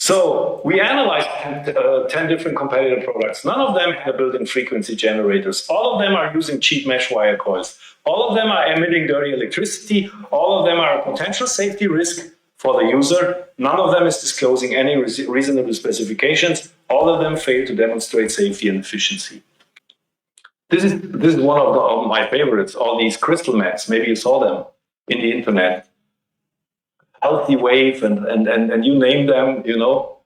So we analyzed 10 different competitor products. None of them have built-in frequency generators. All of them are using cheap mesh wire coils. All of them are emitting dirty electricity. All of them are a potential safety risk for the user. None of them is disclosing any reasonable specifications. All of them fail to demonstrate safety and efficiency. This is one of my favorites, all these crystal mats. Maybe you saw them in the internet. Healthy Wave and you name them, you know.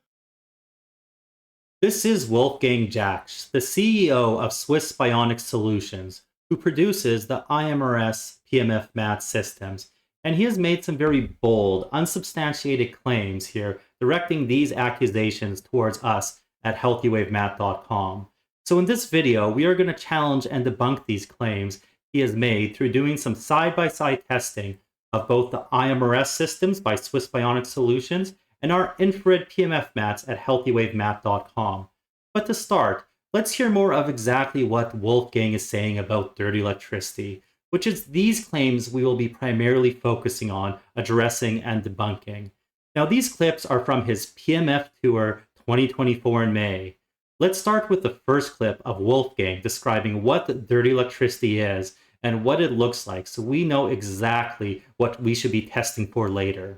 This is Wolfgang Jaksch, the CEO of Swiss Bionic Solutions, who produces the IMRS PEMF Mats systems. And he has made some very bold, unsubstantiated claims here, directing these accusations towards us at healthywavemat.com. So in this video, we are going to challenge and debunk these claims he has made through doing some side-by-side testing of both the IMRS systems by Swiss Bionic Solutions and our infrared PEMF mats at healthywavemat.com. But to start, let's hear more of exactly what Wolfgang is saying about dirty electricity, which is these claims we will be primarily focusing on, addressing, and debunking. Now, these clips are from his PEMF Tour 2024 in May. Let's start with the first clip of Wolfgang describing what dirty electricity is and what it looks like, so we know exactly what we should be testing for later.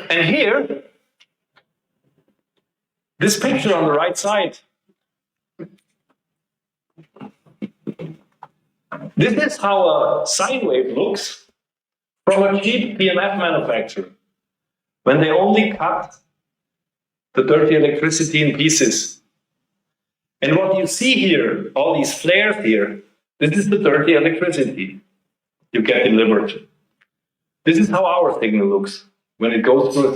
And here, this picture on the right side, this is how a sine wave looks from a cheap PMF manufacturer when they only cut the dirty electricity in pieces. And what you see here, all these flares here, this is the dirty electricity you get delivered. This is how our signal looks when it goes through a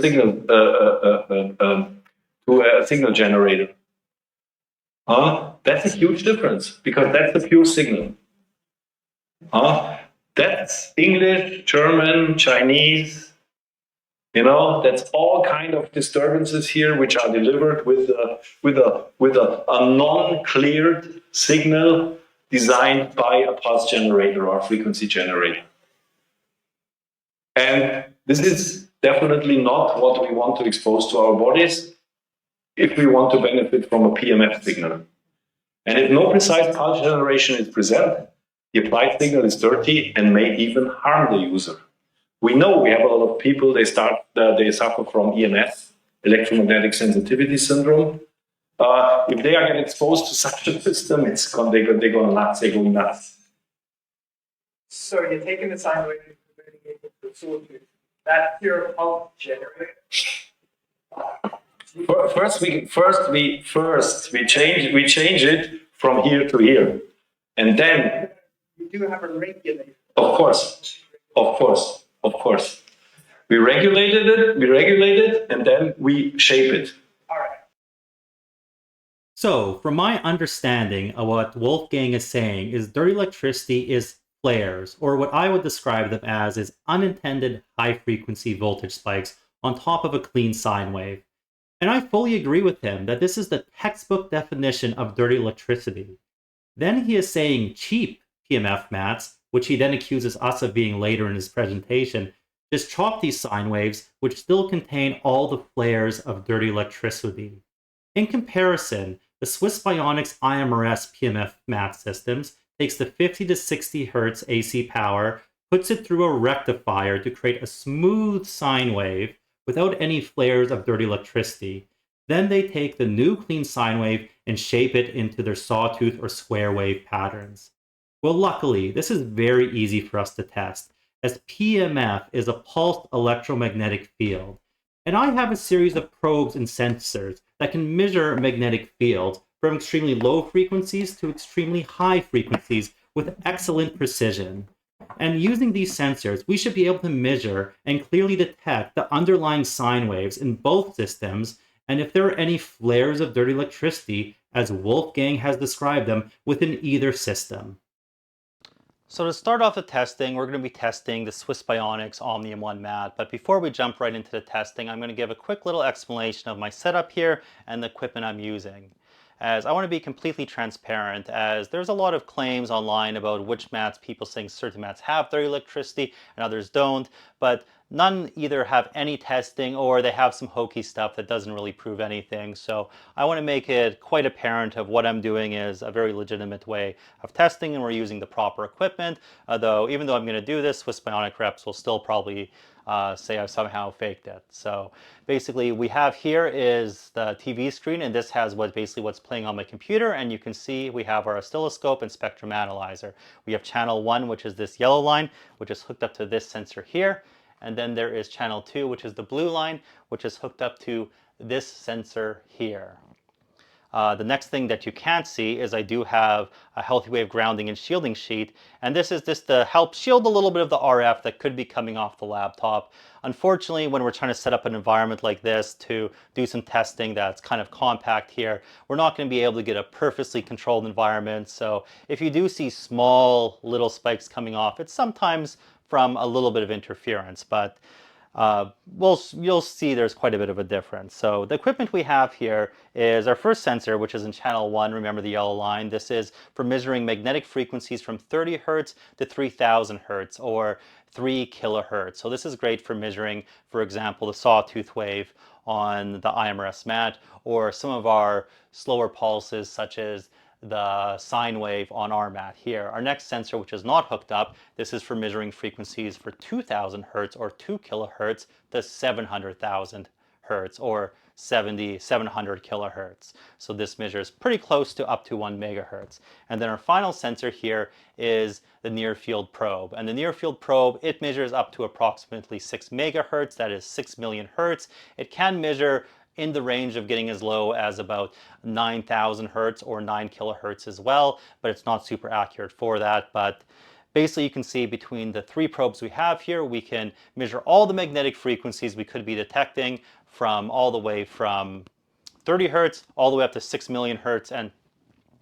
signal generator. That's a huge difference because that's the pure signal. That's English, German, Chinese. You know, that's all kind of disturbances here which are delivered with a non-cleared signal designed by a pulse generator or frequency generator. And this is definitely not what we want to expose to our bodies if we want to benefit from a PMF signal. And if no precise pulse generation is present, the applied signal is dirty and may even harm the user. We know we have a lot of people, they suffer from EMS, electromagnetic sensitivity syndrome. If they are getting exposed to such a system, they're going nuts, they're going nuts. So you're taking the sine wave and converting it into a sawtooth. That's your pulse generator. First we change it from here to here, and then you do have a regulator. Of course. We regulate it, and then we shape it. All right. So, from my understanding of what Wolfgang is saying is dirty electricity is flares, or what I would describe them as is unintended high-frequency voltage spikes on top of a clean sine wave. And I fully agree with him that this is the textbook definition of dirty electricity. Then he is saying cheap PMF mats, which he then accuses us of being later in his presentation, just chop these sine waves, which still contain all the flares of dirty electricity. In comparison, the Swiss Bionics IMRS PEMF Mat systems takes the 50 to 60 Hz AC power, puts it through a rectifier to create a smooth sine wave without any flares of dirty electricity. Then they take the new clean sine wave and shape it into their sawtooth or square wave patterns. Well, luckily, this is very easy for us to test, as PEMF is a pulsed electromagnetic field. And I have a series of probes and sensors that can measure magnetic fields from extremely low frequencies to extremely high frequencies with excellent precision. And using these sensors, we should be able to measure and clearly detect the underlying sine waves in both systems, and if there are any flares of dirty electricity, as Wolfgang has described them, within either system. So to start off the testing, we're going to be testing the Swiss Bionics Omnium 1 mat. But before we jump right into the testing, I'm going to give a quick little explanation of my setup here and the equipment I'm using. As I want to be completely transparent, as there's a lot of claims online about which mats, people saying certain mats have dirty electricity and others don't. But none either have any testing or they have some hokey stuff that doesn't really prove anything. So I want to make it quite apparent of what I'm doing is a very legitimate way of testing and we're using the proper equipment. Though even though I'm going to do this, Swiss Bionic reps will still probably say I've somehow faked it. So basically we have here is the TV screen, and this has basically what's playing on my computer, and you can see we have our oscilloscope and spectrum analyzer. We have channel 1, which is this yellow line, which is hooked up to this sensor here. And then there is channel 2, which is the blue line, which is hooked up to this sensor here. The next thing that you can't see is I do have a Healthy Wave grounding and shielding sheet, and this is just to help shield a little bit of the RF that could be coming off the laptop. Unfortunately, when we're trying to set up an environment like this to do some testing that's kind of compact here, we're not going to be able to get a perfectly controlled environment. So if you do see small little spikes coming off, it's sometimes from a little bit of interference, but you'll see there's quite a bit of a difference. So the equipment we have here is our first sensor, which is in channel 1. Remember the yellow line. This is for measuring magnetic frequencies from 30 hertz to 3000 hertz or 3 kilohertz. So this is great for measuring, for example, the sawtooth wave on the IMRS mat, or some of our slower pulses such as the sine wave on our mat here. Our next sensor, which is not hooked up, this is for measuring frequencies for 2000 hertz or 2 kilohertz to 700,000 hertz or 700 kilohertz. So this measures pretty close to up to 1 megahertz. And then our final sensor here is the near field probe. And the near field probe, it measures up to approximately 6 megahertz, that is 6 million hertz. It can measure in the range of getting as low as about 9,000 hertz or 9 kilohertz as well, but it's not super accurate for that. But basically you can see between the 3 probes we have here, we can measure all the magnetic frequencies we could be detecting from all the way from 30 hertz all the way up to 6 million hertz and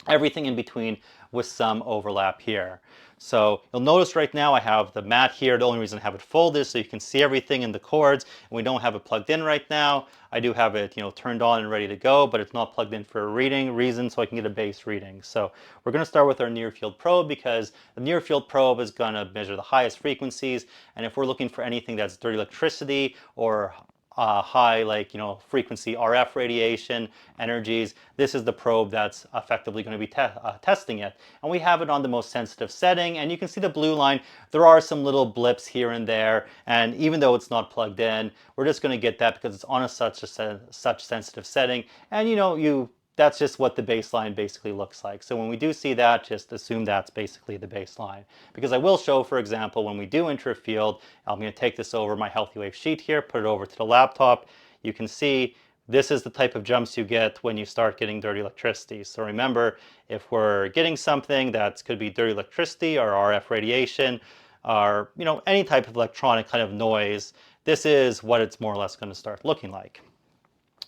everything in between with some overlap here. So you'll notice right now I have the mat here. The only reason I have it folded is so you can see everything in the cords, and we don't have it plugged in right now. I do have it, turned on and ready to go, but it's not plugged in for a reason so I can get a base reading. So we're going to start with our near field probe because the near field probe is going to measure the highest frequencies, and if we're looking for anything that's dirty electricity or high frequency RF radiation energies, this is the probe that's effectively going to be testing it. And we have it on the most sensitive setting, and you can see the blue line. There are some little blips here and there, and even though it's not plugged in, we're just going to get that because it's on such sensitive setting, and that's just what the baseline basically looks like. So when we do see that, just assume that's basically the baseline. Because I will show, for example, when we do enter a field, I'm going to take this over my Healthy Wave sheet here, put it over to the laptop. You can see this is the type of jumps you get when you start getting dirty electricity. So remember, if we're getting something that could be dirty electricity or RF radiation or any type of electronic kind of noise, this is what it's more or less going to start looking like.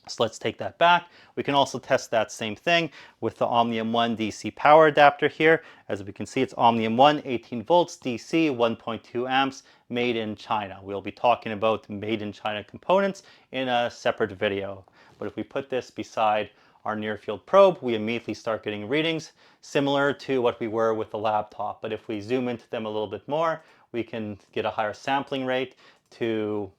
So let's take that back. We can also test that same thing with the Omnium 1 DC power adapter here. As we can see, it's Omnium 1, 18 volts DC, 1.2 amps, made in China. We'll be talking about made in China components in a separate video. But if we put this beside our near field probe, we immediately start getting readings similar to what we were with the laptop. But if we zoom into them a little bit more, we can get a higher sampling rate to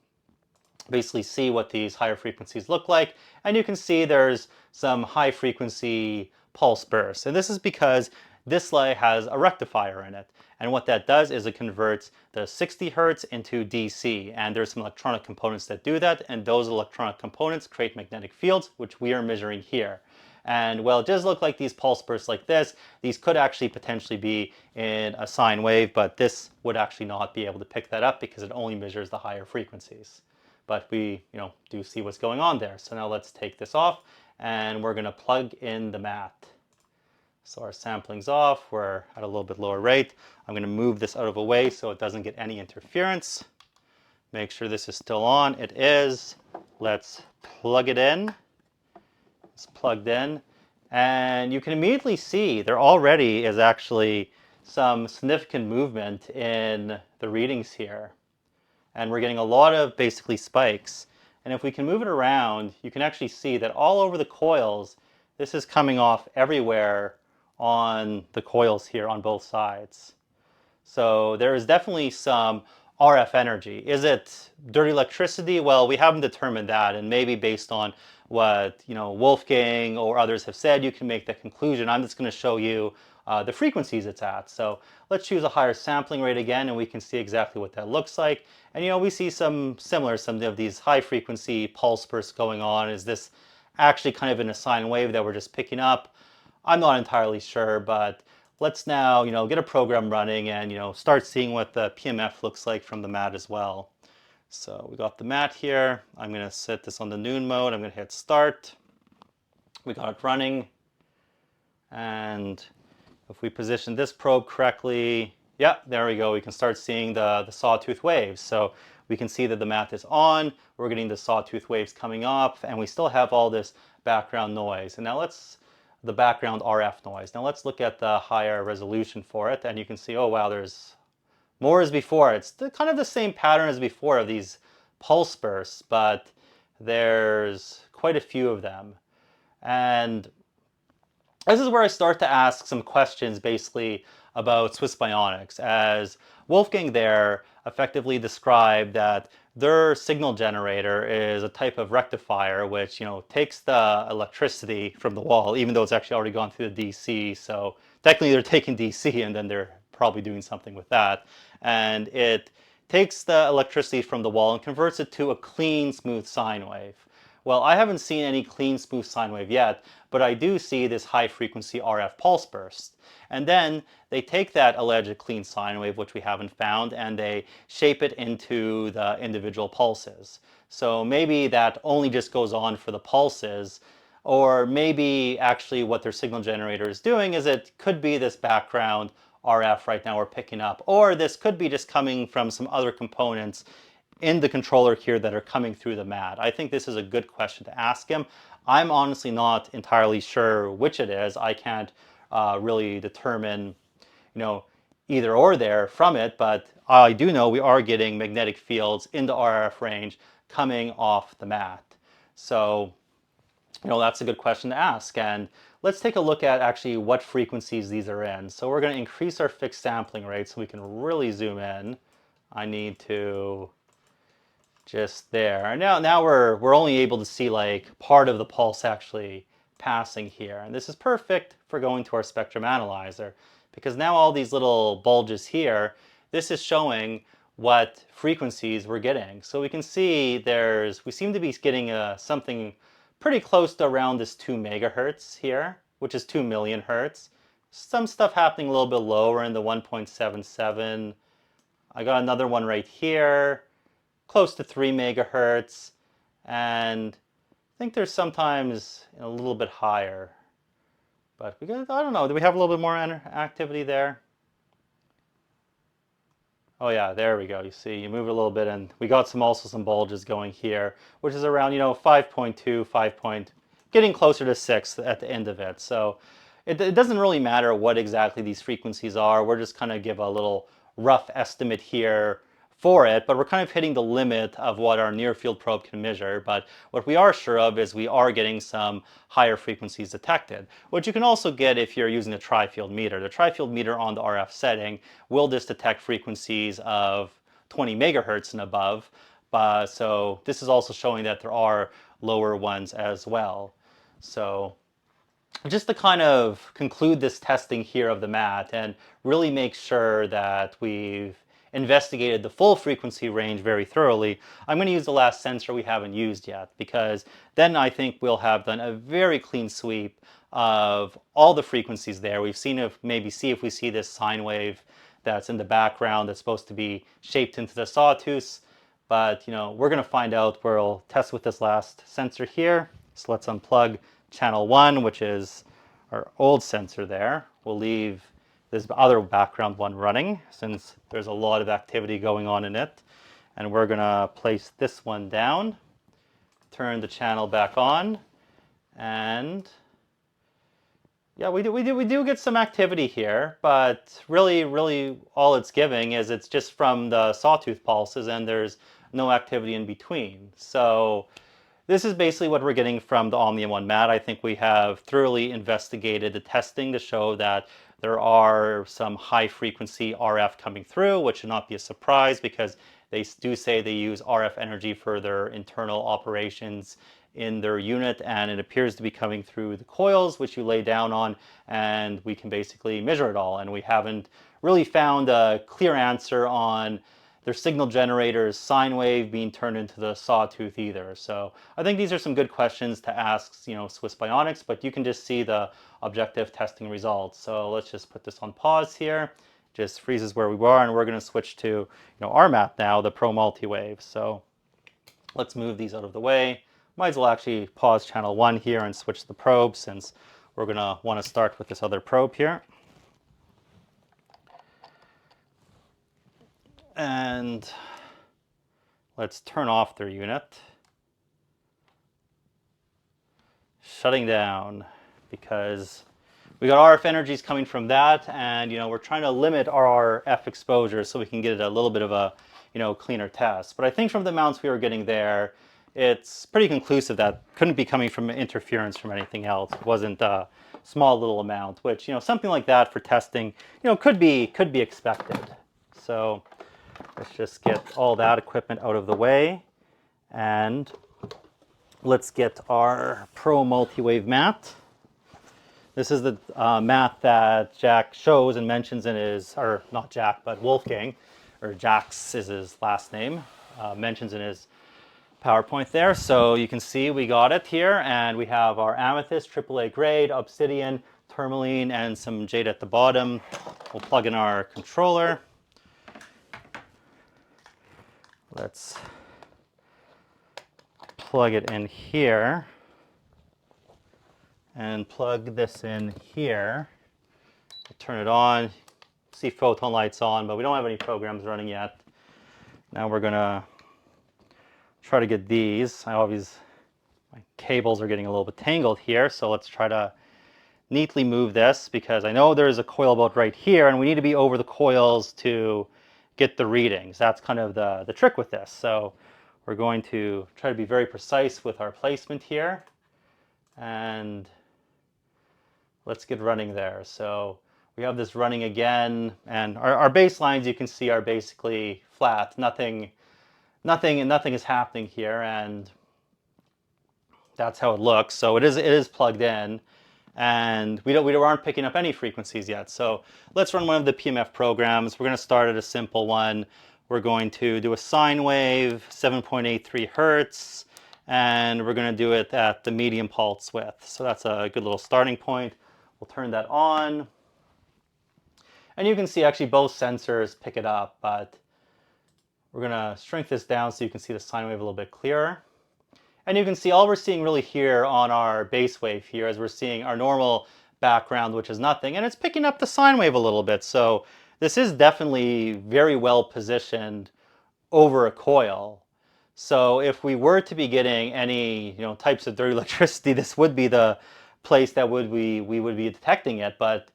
basically see what these higher frequencies look like. And you can see there's some high frequency pulse bursts. And this is because this light has a rectifier in it. And what that does is it converts the 60 hertz into DC. And there's some electronic components that do that. And those electronic components create magnetic fields, which we are measuring here. And while it does look like these pulse bursts like this, these could actually potentially be in a sine wave, but this would actually not be able to pick that up because it only measures the higher frequencies. But we do see what's going on there. So now let's take this off and we're going to plug in the mat. So our sampling's off. We're at a little bit lower rate. I'm going to move this out of the way so it doesn't get any interference. Make sure this is still on. It is. Let's plug it in. It's plugged in. And you can immediately see there already is actually some significant movement in the readings here. And we're getting a lot of basically spikes. And if we can move it around, you can actually see that all over the coils, this is coming off everywhere on the coils here on both sides. So there is definitely some RF energy. Is it dirty electricity? Well, we haven't determined that, and maybe based on what Wolfgang or others have said, you can make that conclusion. I'm just going to show you the frequencies it's at. So let's choose a higher sampling rate again, and we can see exactly what that looks like. And we see some of these high frequency pulse bursts going on. Is this actually kind of in a sine wave that we're just picking up? I'm not entirely sure, but let's now get a program running and start seeing what the PEMF looks like from the mat as well. So we got the mat here. I'm going to set this on the noon mode. I'm going to hit start. We got it running. And if we position this probe correctly, yeah, there we go. We can start seeing the sawtooth waves. So we can see that the mat is on. We're getting the sawtooth waves coming up, and we still have all this background noise. And now the background RF noise. Now let's look at the higher resolution for it, and you can see, oh wow, there's more as before. It's kind of the same pattern as before of these pulse bursts, but there's quite a few of them. And this is where I start to ask some questions basically about Swiss Bionics, as Wolfgang there effectively described that their signal generator is a type of rectifier which takes the electricity from the wall, even though it's actually already gone through the DC. So technically they're taking DC and then they're probably doing something with that. And it takes the electricity from the wall and converts it to a clean, smooth sine wave. Well, I haven't seen any clean, smooth sine wave yet, but I do see this high frequency RF pulse burst. And then they take that alleged clean sine wave, which we haven't found, and they shape it into the individual pulses. So maybe that only just goes on for the pulses, or maybe actually what their signal generator is doing is it could be this background RF right now we're picking up, or this could be just coming from some other components in the controller here that are coming through the mat. I think this is a good question to ask him. I'm honestly not entirely sure which it is. I can't really determine, either or there from it, but I do know we are getting magnetic fields in the RF range coming off the mat. So, that's a good question to ask. And let's take a look at actually what frequencies these are in. So we're going to increase our fixed sampling rate so we can really zoom in. I need to just there. Now we're only able to see like part of the pulse actually passing here. And this is perfect for going to our spectrum analyzer, because now all these little bulges here, this is showing what frequencies we're getting. So we can see we seem to be getting something pretty close to around this 2 megahertz here, which is 2 million hertz. Some stuff happening a little bit lower in the 1.77. I got another one right here, close to 3 megahertz, and I think there's sometimes a little bit higher. But I don't know, do we have a little bit more activity there? Oh yeah, there we go. You see, you move a little bit, and we got also some bulges going here, which is around 5.2, getting closer to 6 at the end of it. So it doesn't really matter what exactly these frequencies are. We're just kind of give a little rough estimate here for it, but we're kind of hitting the limit of what our near field probe can measure. But what we are sure of is we are getting some higher frequencies detected, which you can also get if you're using a tri-field meter. The tri-field meter on the RF setting will just detect frequencies of 20 megahertz and above. So this is also showing that there are lower ones as well. So just to kind of conclude this testing here of the mat and really make sure that we've investigated the full frequency range very thoroughly, I'm going to use the last sensor we haven't used yet, because then I think we'll have done a very clean sweep of all the frequencies there. We've seen if we see this sine wave that's in the background that's supposed to be shaped into the sawtooth. But we're going to find out. We'll test with this last sensor here. So let's unplug channel 1, which is our old sensor there. We'll leave this other background one running since there's a lot of activity going on in it. And we're going to place this one down, turn the channel back on, and yeah, we do get some activity here, but really all it's giving is it's just from the sawtooth pulses, and there's no activity in between. So this is basically what we're getting from the Omnium 1 mat. I think we have thoroughly investigated the testing to show that there are some high frequency RF coming through, which should not be a surprise because they do say they use RF energy for their internal operations in their unit, and it appears to be coming through the coils, which you lay down on, and we can basically measure it all. And we haven't really found a clear answer on their signal generators, sine wave being turned into the sawtooth either. So I think these are some good questions to ask, Swiss Bionics, but you can just see the objective testing results. So let's just put this on pause here. Just freezes where we were, and we're going to switch to our mat now, the Pro Multi-Wave. So let's move these out of the way. Might as well actually pause channel 1 here and switch the probe, since we're going to want to start with this other probe here. And let's turn off their unit. Shutting down, because we got RF energies coming from that, and we're trying to limit our RF exposure so we can get a little bit of a cleaner test. But I think from the amounts we were getting there, it's pretty conclusive that couldn't be coming from interference from anything else. It wasn't a small little amount, which something like that for testing could be expected. So let's just get all that equipment out of the way, and let's get our Pro Multi-Wave mat. This is the mat that Jack shows and mentions in his, or not Jack, but Wolfgang, or Jaksch is his last name, mentions in his PowerPoint there. So you can see we got it here, and we have our amethyst, AAA grade, obsidian, tourmaline, and some jade at the bottom. We'll plug in our controller. Let's plug it in here and plug this in here. Turn it on. See photon lights on, but we don't have any programs running yet. Now we're gonna try to get these. My cables are getting a little bit tangled here, so let's try to neatly move this, because I know there's a coil about right here, and we need to be over the coils to get the readings. That's kind of the trick with this. So we're going to try to be very precise with our placement here, and let's get running there. So we have this running again, and our baselines, you can see, are basically flat. Nothing is happening here, and that's how it looks. So it is plugged in, and we aren't picking up any frequencies yet. So let's run one of the PEMF programs. We're going to start at a simple one. We're going to do a sine wave, 7.83 hertz, and we're going to do it at the medium pulse width. So that's a good little starting point. We'll turn that on, and you can see actually both sensors pick it up, but we're going to shrink this down so you can see the sine wave a little bit clearer. And you can see all we're seeing really here on our base wave here is we're seeing our normal background, which is nothing, and it's picking up the sine wave a little bit. So this is definitely very well positioned over a coil. So if we were to be getting any types of dirty electricity, this would be the place that we would be detecting it. But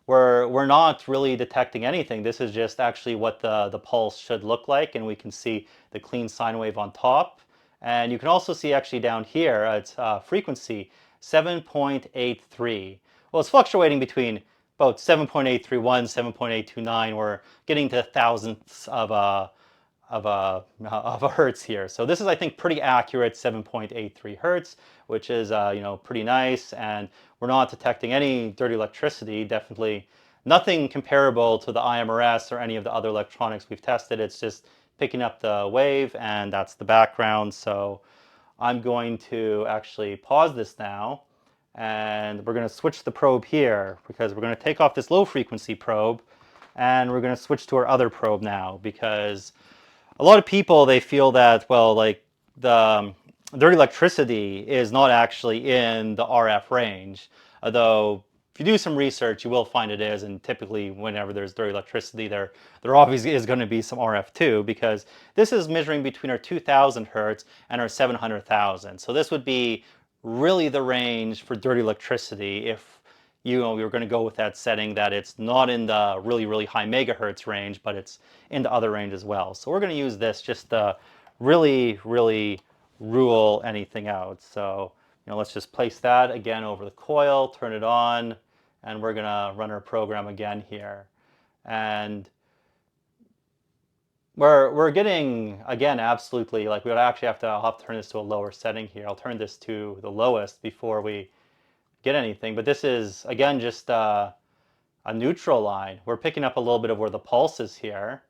we're not really detecting anything. This is just actually what the pulse should look like, and we can see the clean sine wave on top. And you can also see actually down here, it's frequency 7.83. Well, it's fluctuating between about 7.831, 7.829. We're getting to thousandths of a hertz here. So this is, I think, pretty accurate 7.83 hertz, which is pretty nice. And we're not detecting any dirty electricity. Definitely nothing comparable to the IMRS or any of the other electronics we've tested. It's just picking up the wave, and that's the background. So I'm going to actually pause this now, and we're going to switch the probe here, because we're going to take off this low frequency probe, and we're going to switch to our other probe now, because a lot of people, they feel that, well, like the dirty electricity is not actually in the RF range, although if you do some research, you will find it is, and typically whenever there's dirty electricity, there obviously is going to be some RF too, because this is measuring between our 2000 hertz and our 700,000. So this would be really the range for dirty electricity if we were going to go with that setting, that it's not in the really, really high megahertz range, but it's in the other range as well. So we're going to use this just to really, really rule anything out. So let's just place that again over the coil, turn it on, and we're gonna run our program again here. And we're getting, again, absolutely, like we would actually I'll have to turn this to a lower setting here. I'll turn this to the lowest before we get anything. But this is, again, just a neutral line. We're picking up a little bit of where the pulse is here.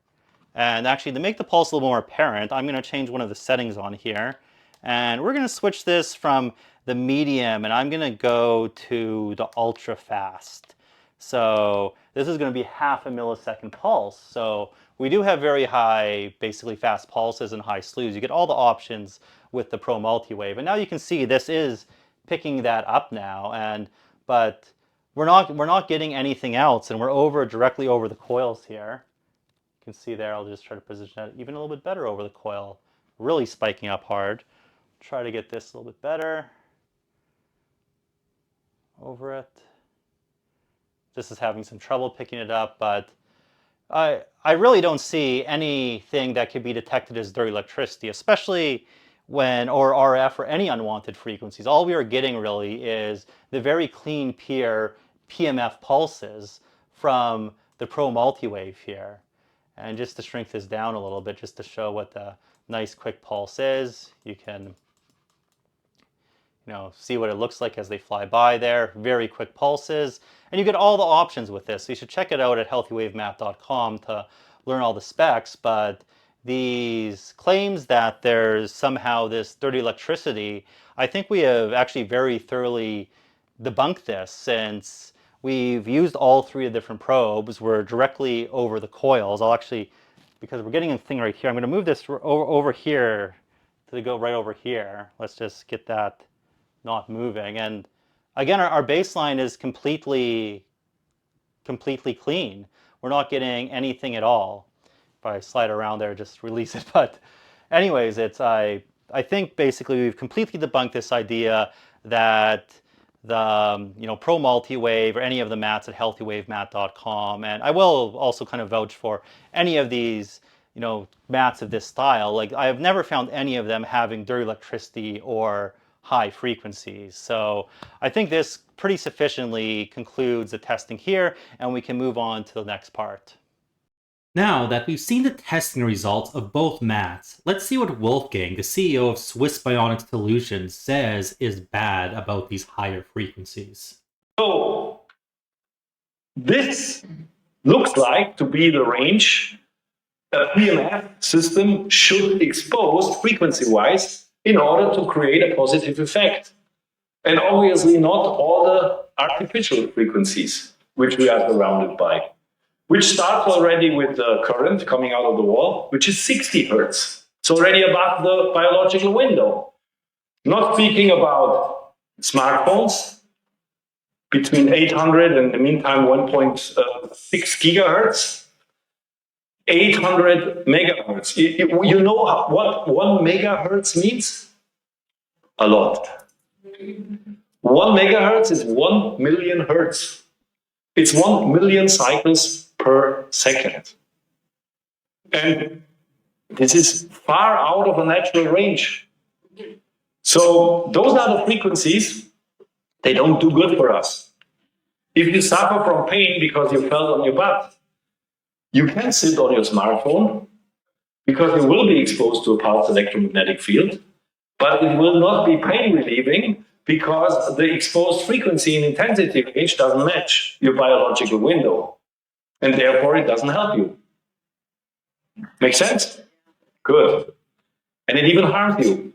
And actually, to make the pulse a little more apparent, I'm going to change one of the settings on here. And we're going to switch this from the medium, and I'm going to go to the ultra fast. So this is going to be 0.5 millisecond pulse. So we do have very high, basically fast pulses and high slews. You get all the options with the Pro Multi-Wave. And now you can see this is picking that up now. But we're not getting anything else, and we're directly over the coils here. You can see there, I'll just try to position that even a little bit better over the coil. Really spiking up hard. Try to get this a little bit better. Over it. This is having some trouble picking it up, but I really don't see anything that could be detected as dirty electricity, especially when, or RF, or any unwanted frequencies. All we are getting really is the very clean, pure PEMF pulses from the Pro Multi-Wave here. And just to shrink this down a little bit, just to show what the nice quick pulse is, you can see what it looks like as they fly by there. Very quick pulses. And you get all the options with this. So you should check it out at healthywavemat.com to learn all the specs. But these claims that there's somehow this dirty electricity, I think we have actually very thoroughly debunked this, since we've used all 3 of the different probes. We're directly over the coils. I'll actually, because we're getting a thing right here, I'm going to move this over here to go right over here. Let's just get that not moving. And again, our baseline is completely clean. We're not getting anything at all. If I slide around there, just release it. But anyways, I think basically we've completely debunked this idea that the Pro Multi-Wave or any of the mats at healthywavemat.com, and I will also kind of vouch for any of these mats of this style. Like, I have never found any of them having dirty electricity or high frequencies. So I think this pretty sufficiently concludes the testing here, and we can move on to the next part. Now that we've seen the testing results of both mats, let's see what Wolfgang, the CEO of Swiss Bionic Solutions, says is bad about these higher frequencies. So this looks like to be the range a PEMF system should expose frequency-wise in order to create a positive effect. And obviously not all the artificial frequencies which we are surrounded by, which starts already with the current coming out of the wall, which is 60 Hertz. It's already above the biological window. Not speaking about smartphones between 800 and in the meantime 1.6 gigahertz. 800 megahertz. You know what 1 megahertz means? A lot. 1 megahertz is 1 million hertz. It's 1 million cycles per second. And this is far out of the natural range. So those are the frequencies, they don't do good for us. If you suffer from pain because you fell on your butt, you can sit on your smartphone because you will be exposed to a pulsed electromagnetic field, but it will not be pain relieving because the exposed frequency and intensity range doesn't match your biological window, and therefore it doesn't help you. Make sense? Good. And it even harms you.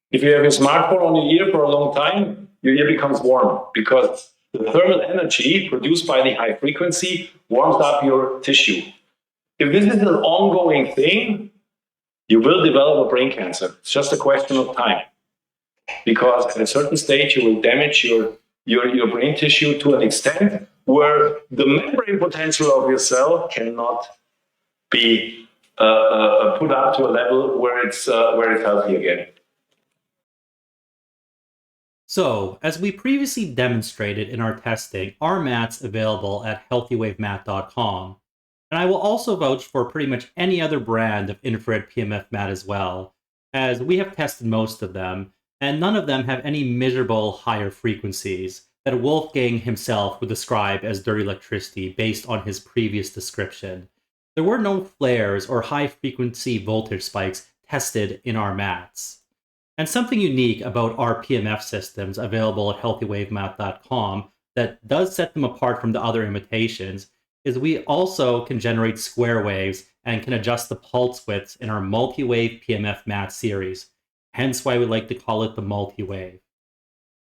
If you have your smartphone on your ear for a long time, your ear becomes warm because the thermal energy produced by the high frequency warms up your tissue. If this is an ongoing thing, you will develop a brain cancer. It's just a question of time. Because at a certain stage, you will damage your brain tissue to an extent where the membrane potential of your cell cannot be put up to a level where it's healthy again. So, as we previously demonstrated in our testing, our mats available at healthywavemat.com. And I will also vouch for pretty much any other brand of infrared PEMF mat as well, as we have tested most of them, and none of them have any miserable higher frequencies. that Wolfgang himself would describe as dirty electricity based on his previous description. There were no flares or high-frequency voltage spikes tested in our mats. And something unique about our PEMF systems available at healthywavemats.com that does set them apart from the other imitations is we also can generate square waves and can adjust the pulse widths in our multi-wave PEMF mat series, hence why we like to call it the multi-wave.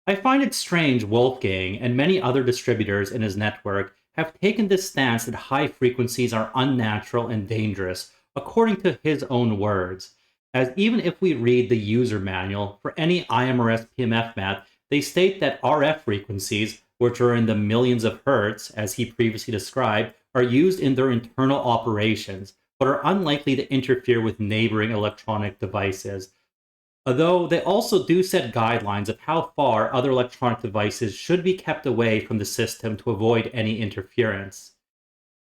I find it strange Wolfgang and many other distributors in his network have taken this stance that high frequencies are unnatural and dangerous, according to his own words, as even if we read the user manual for any IMRS PEMF mat, they state that RF frequencies, which are in the millions of hertz, as he previously described, are used in their internal operations, but are unlikely to interfere with neighboring electronic devices. Although they also do set guidelines of how far other electronic devices should be kept away from the system to avoid any interference.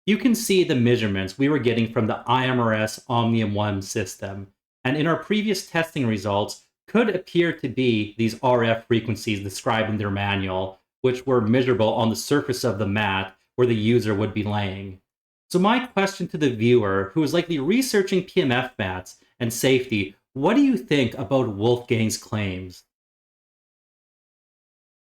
You can see the measurements we were getting from the IMRS Omnium 1 system, and in our previous testing results could appear to be these RF frequencies described in their manual, which were measurable on the surface of the mat where the user would be laying. So my question to the viewer, who is likely researching PEMF mats and safety, what do you think about Wolfgang's claims?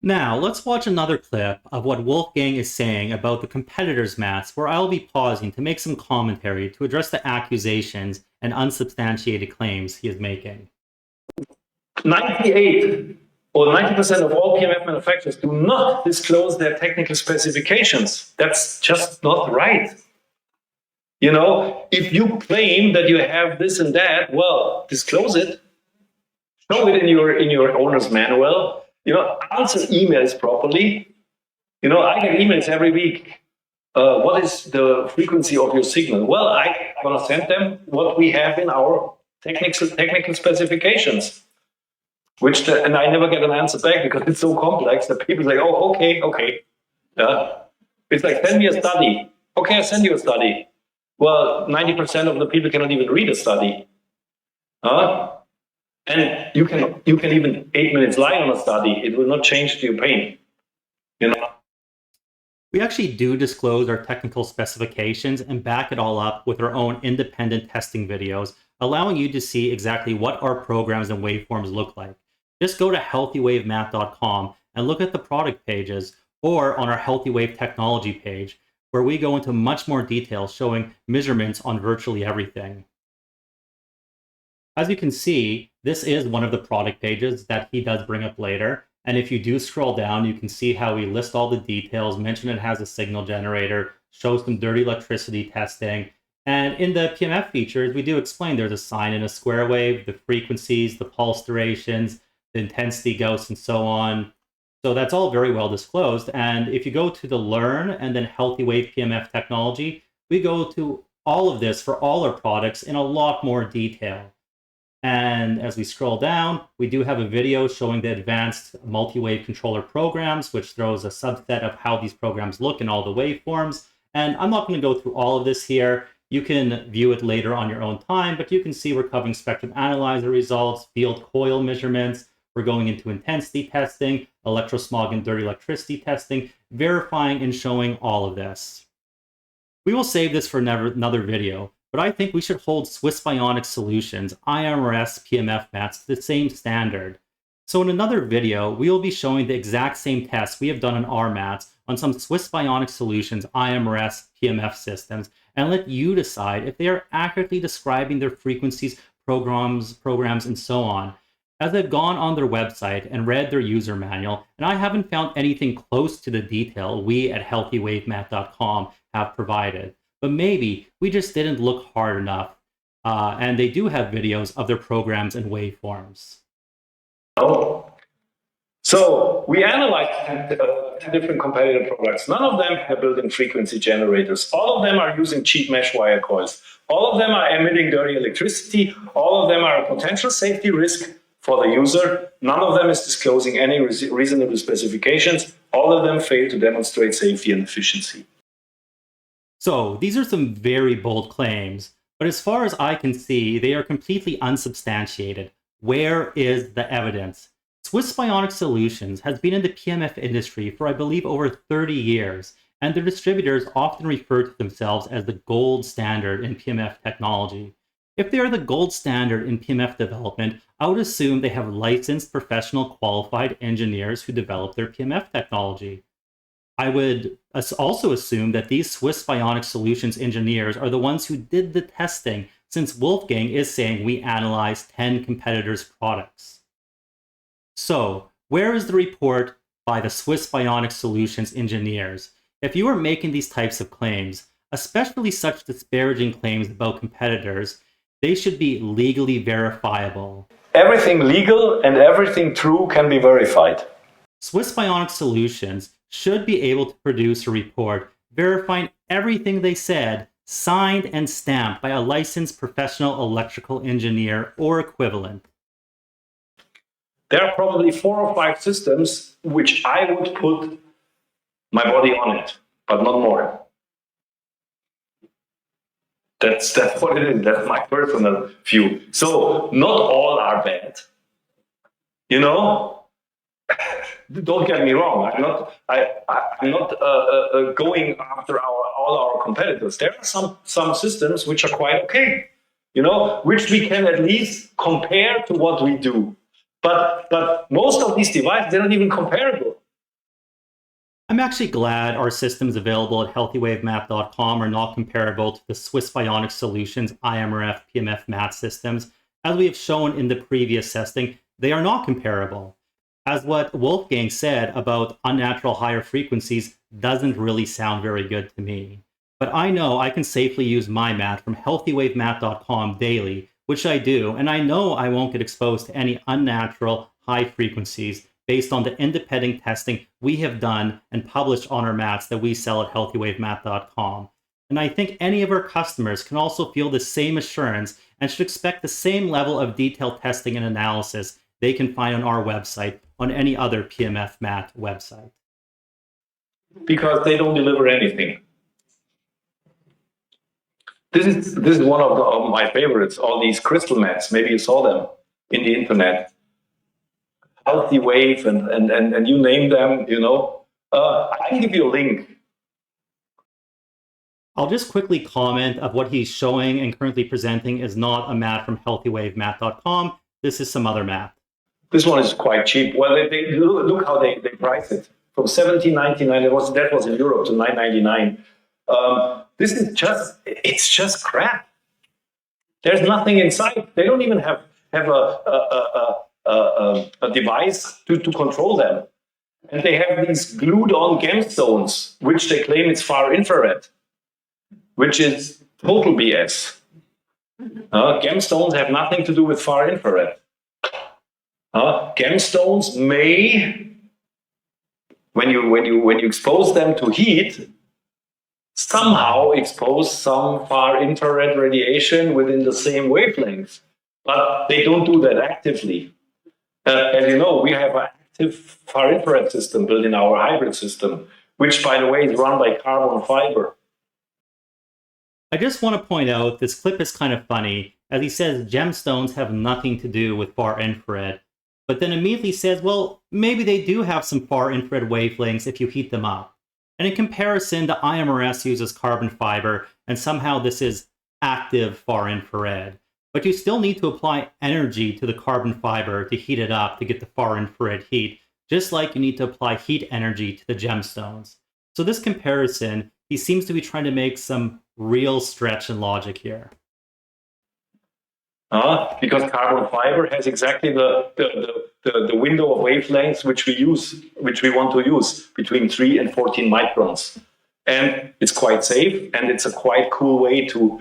Now, let's watch another clip of what Wolfgang is saying about the competitors' mats, where I'll be pausing to make some commentary to address the accusations and unsubstantiated claims he is making. 98 or 90% of all PEMF manufacturers do not disclose their technical specifications. That's just not right. You know, if you claim that you have this and that, well, disclose it. Show it in your owner's manual. You know, answer emails properly. You know, I get emails every week. What is the frequency of your signal? Well, I'm going to send them what we have in our technical specifications. And I never get an answer back because it's so complex that people say, oh, okay. Yeah. It's like, send me a study. Okay, I send you a study. Well, 90% of the people cannot even read a study. And you can even 8 minutes lie on a study. It will not change your pain. You know. We actually do disclose our technical specifications and back it all up with our own independent testing videos, allowing you to see exactly what our programs and waveforms look like. Just go to healthywavemats.com and look at the product pages or on our Healthy Wave technology page, where we go into much more detail showing measurements on virtually everything. As you can see, this is one of the product pages that he does bring up later. And if you do scroll down, you can see how we list all the details, mention it has a signal generator, show some dirty electricity testing. And in the PEMF features, we do explain there's a sine and a square wave, the frequencies, the pulse durations, the intensity gauss, and so on. So that's all very well disclosed. And if you go to the Learn and then Healthy Wave PEMF technology, we go to all of this for all our products in a lot more detail. And as we scroll down, we do have a video showing the advanced multi-wave controller programs, which throws a subset of how these programs look in all the waveforms. And I'm not going to go through all of this here. You can view it later on your own time, but you can see we're covering spectrum analyzer results, field coil measurements. We're going into intensity testing, electrosmog and dirty electricity testing, verifying and showing all of this. We will save this for another video, but I think we should hold Swiss Bionic Solutions IMRS PEMF mats to the same standard. So in another video, we will be showing the exact same tests we have done on our mats on some Swiss Bionic Solutions IMRS PEMF systems, and let you decide if they are accurately describing their frequencies, programs, and so on. As I've gone on their website and read their user manual, and I haven't found anything close to the detail we at healthywavemats.com have provided. But maybe we just didn't look hard enough. And they do have videos of their programs and waveforms. So we analyzed 10 different competitor products. None of them have built-in frequency generators. All of them are using cheap mesh wire coils. All of them are emitting dirty electricity. All of them are a potential safety risk for the user. None of them is disclosing any reasonable specifications. All of them fail to demonstrate safety and efficiency. So these are some very bold claims, but as far as I can see, they are completely unsubstantiated. Where is the evidence? Swiss Bionic Solutions has been in the PMF industry for, I believe, over 30 years, and their distributors often refer to themselves as the gold standard in PMF technology. If they are the gold standard in PMF development, I would assume they have licensed, professional, qualified engineers who develop their PMF technology. I would also assume that these Swiss Bionic Solutions engineers are the ones who did the testing, since Wolfgang is saying we analyzed 10 competitors' products. So, where is the report by the Swiss Bionic Solutions engineers? If you are making these types of claims, especially such disparaging claims about competitors, they should be legally verifiable. Everything legal and everything true can be verified. Swiss Bionic Solutions should be able to produce a report verifying everything they said, signed and stamped by a licensed professional electrical engineer or equivalent. There are probably 4 or 5 systems which I would put my body on it, but not more. That's what it is. That's my personal view. So not all are bad. You know, don't get me wrong. I'm not going after all our competitors. There are some systems which are quite okay. You know, which we can at least compare to what we do. But most of these devices, they're not even comparable. I'm actually glad our systems available at healthywavemats.com are not comparable to the Swiss Bionic Solutions IMRS PEMF Mats systems. As we have shown in the previous testing, they are not comparable. As what Wolfgang said about unnatural higher frequencies doesn't really sound very good to me. But I know I can safely use my mat from healthywavemats.com daily, which I do, and I know I won't get exposed to any unnatural high frequencies based on the independent testing we have done and published on our mats that we sell at healthywavemats.com. And I think any of our customers can also feel the same assurance and should expect the same level of detailed testing and analysis they can find on our website on any other PMF mat website. Because they don't deliver anything. This is one of my favorites, all these crystal mats. Maybe you saw them in the internet. Healthy Wave and you name them, you know. I can give you a link. I'll just quickly comment of what he's showing and currently presenting is not a mat from healthywavemats.com. This is some other mat. This one is quite cheap. Well, they look how they price it. From $17.99, that was in Europe, to $9.99. This is just crap. There's nothing inside. They don't even have a device to control them. And they have these glued-on gemstones, which they claim it's far infrared, which is total BS. Gemstones have nothing to do with far infrared. Gemstones may, when you expose them to heat, somehow expose some far infrared radiation within the same wavelength, but they don't do that actively. As you know, we have an active far infrared system built in our hybrid system, which, by the way, is run by carbon fiber. I just want to point out this clip is kind of funny, as he says gemstones have nothing to do with far infrared, but then immediately says, well, maybe they do have some far infrared wavelengths if you heat them up. And in comparison, the IMRS uses carbon fiber, and somehow this is active far infrared. But you still need to apply energy to the carbon fiber to heat it up to get the far infrared heat, just like you need to apply heat energy to the gemstones. So this comparison, he seems to be trying to make some real stretch in logic here. Because carbon fiber has exactly the window of wavelengths which we want to use, between 3 and 14 microns, and it's quite safe, and it's a quite cool way to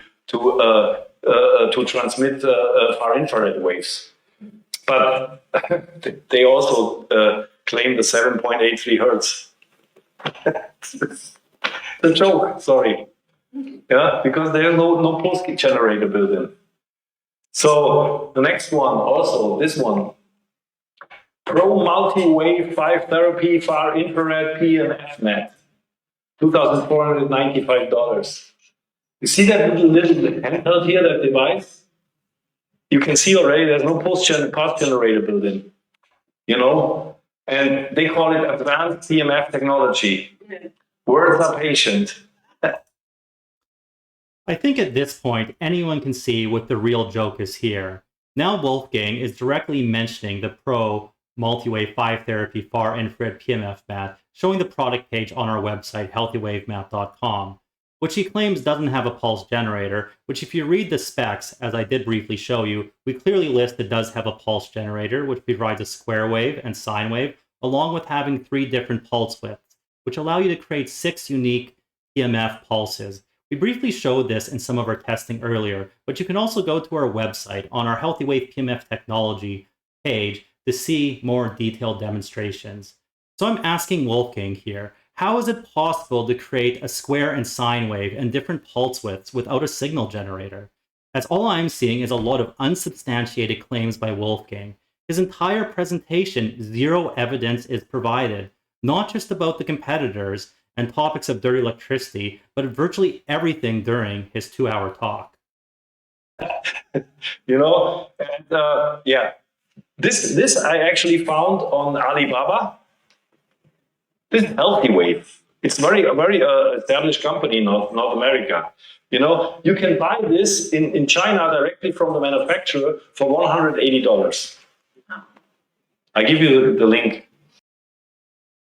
transmit far infrared waves. But they also claim the 7.83 hertz. It's a joke, sorry. Yeah, because there's no pulse generator built in. So the next one, also this one, Pro Multi-Wave 5 Therapy Far Infrared PEMF Mat, $2,495. You see that little handheld here, that device? You can see already there's no pulse generator built in. you know, and they call it advanced PMF technology. Words are patient. I think at this point, anyone can see what the real joke is here. Now Wolfgang is directly mentioning the Pro Multi-Wave 5 Therapy Far Infrared PMF mat, showing the product page on our website, healthywavemat.com, which he claims doesn't have a pulse generator, which if you read the specs, as I did briefly show you, we clearly list it does have a pulse generator, which provides a square wave and sine wave, along with having 3 different pulse widths, which allow you to create 6 unique PMF pulses. We briefly showed this in some of our testing earlier, but you can also go to our website on our Healthy Wave PMF technology page to see more detailed demonstrations. So I'm asking Wolfgang here, how is it possible to create a square and sine wave and different pulse widths without a signal generator? As all I'm seeing is a lot of unsubstantiated claims by Wolfgang. His entire presentation, zero evidence is provided, not just about the competitors and topics of dirty electricity, but virtually everything during his 2-hour talk. You know, and yeah, this I actually found on Alibaba. This is Healthy Wave. It's a very established company in North America. You know, you can buy this in China directly from the manufacturer for $180. I give you the link.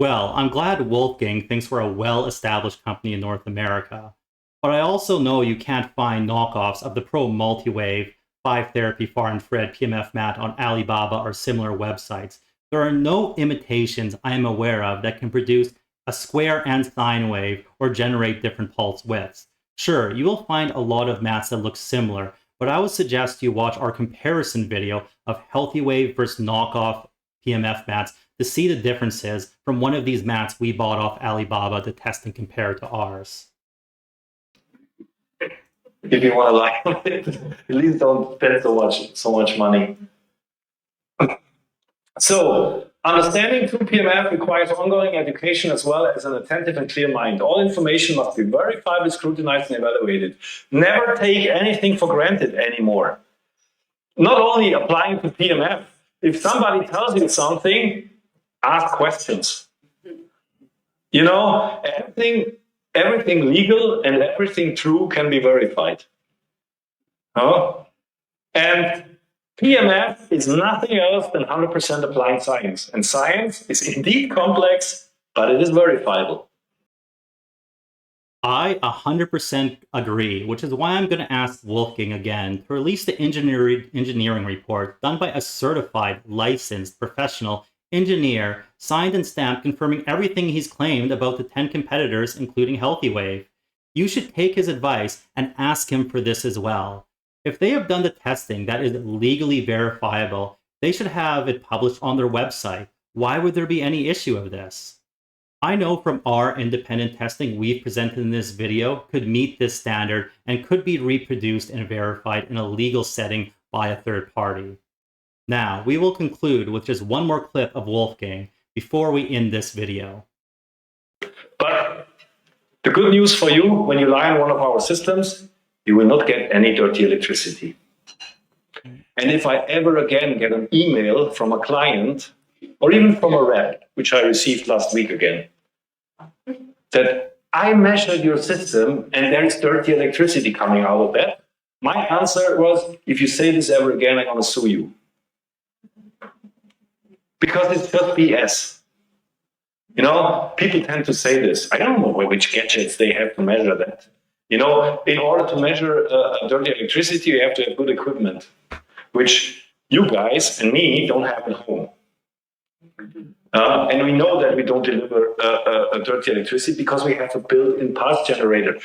Well, I'm glad Wolfgang thinks we're a well-established company in North America, but I also know you can't find knockoffs of the Pro Multi-Wave 5 Therapy Far Infrared PMF mat on Alibaba or similar websites. There are no imitations I am aware of that can produce a square and sine wave or generate different pulse widths. Sure, you will find a lot of mats that look similar, but I would suggest you watch our comparison video of Healthy Wave versus knockoff PMF mats to see the differences from one of these mats we bought off Alibaba to test and compare to ours. If you want to lie on it, at least don't spend so much money. So, understanding True PMF requires ongoing education as well as an attentive and clear mind. All information must be verified, scrutinized, and evaluated. Never take anything for granted anymore. Not only applying to PMF. If somebody tells you something, ask questions. You know, everything legal and everything true can be verified. And PMF is nothing else than 100% applying science. And science is indeed complex, but it is verifiable. I 100% agree, which is why I'm going to ask Wolfgang again to release the engineering report done by a certified, licensed, professional engineer, signed and stamped, confirming everything he's claimed about the 10 competitors, including Healthy Wave. You should take his advice and ask him for this as well. If they have done the testing that is legally verifiable, they should have it published on their website. Why would there be any issue of this? I know from our independent testing we've presented in this video could meet this standard and could be reproduced and verified in a legal setting by a third party. Now, we will conclude with just one more clip of Wolfgang before we end this video. But the good news for you, when you lie on one of our systems, you will not get any dirty electricity. And if I ever again get an email from a client, or even from a rep, which I received last week again, that I measured your system and there's dirty electricity coming out of that, my answer was, if you say this ever again, I'm going to sue you. Because it's just BS. You know, people tend to say this. I don't know which gadgets they have to measure that. You know, in order to measure dirty electricity, you have to have good equipment, which you guys and me don't have at home. And we know that we don't deliver dirty electricity because we have a built-in pulse generator.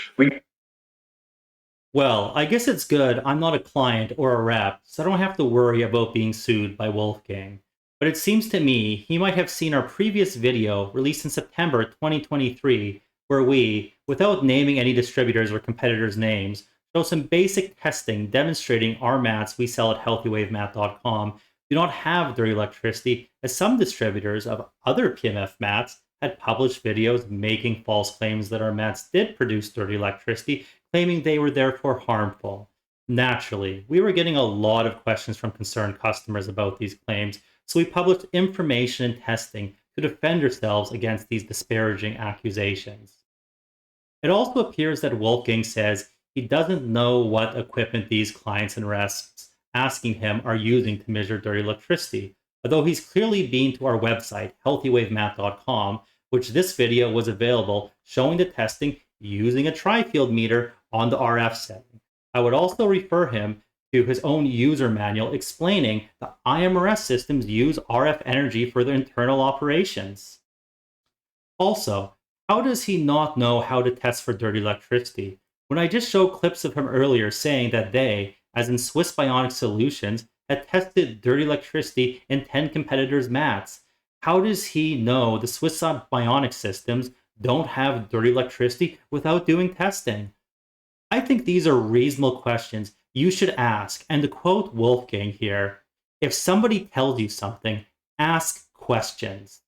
Well, I guess it's good I'm not a client or a rep, so I don't have to worry about being sued by Wolfgang. But it seems to me he might have seen our previous video released in September 2023, where we, without naming any distributors or competitors' names, show some basic testing demonstrating our mats we sell at healthywavemat.com do not have dirty electricity, as some distributors of other PMF mats had published videos making false claims that our mats did produce dirty electricity, claiming they were therefore harmful. Naturally, we were getting a lot of questions from concerned customers about these claims, so we published information and testing to defend ourselves against these disparaging accusations. It also appears that Wolfgang says he doesn't know what equipment these clients and reps asking him are using to measure dirty electricity, although he's clearly been to our website, healthywavemat.com, which this video was available showing the testing using a tri-field meter on the RF setting. I would also refer him to his own user manual explaining the IMRS systems use RF energy for their internal operations. Also, how does he not know how to test for dirty electricity? When I just showed clips of him earlier saying that they, as in Swiss Bionic Solutions, had tested dirty electricity in 10 competitors' mats, how does he know the Swiss Bionic systems don't have dirty electricity without doing testing? I think these are reasonable questions you should ask, and to quote Wolfgang here, if somebody tells you something, ask questions.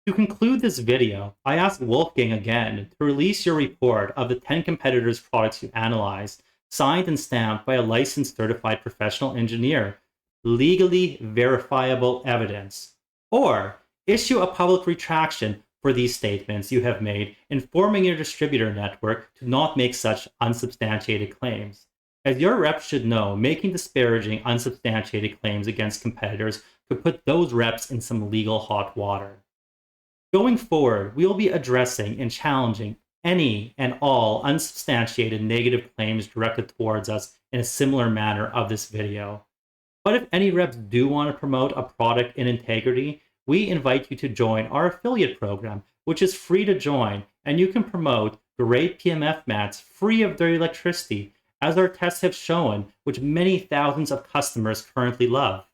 To conclude this video, I asked Wolfgang again to release your report of the 10 competitors' products you analyzed, signed and stamped by a licensed certified professional engineer, legally verifiable evidence, or issue a public retraction for these statements you have made, informing your distributor network to not make such unsubstantiated claims. As your reps should know, making disparaging, unsubstantiated claims against competitors could put those reps in some legal hot water. Going forward, we will be addressing and challenging any and all unsubstantiated negative claims directed towards us in a similar manner of this video. But if any reps do want to promote a product in integrity, we invite you to join our affiliate program, which is free to join, and you can promote great PEMF mats free of dirty electricity, as our tests have shown, which many thousands of customers currently love.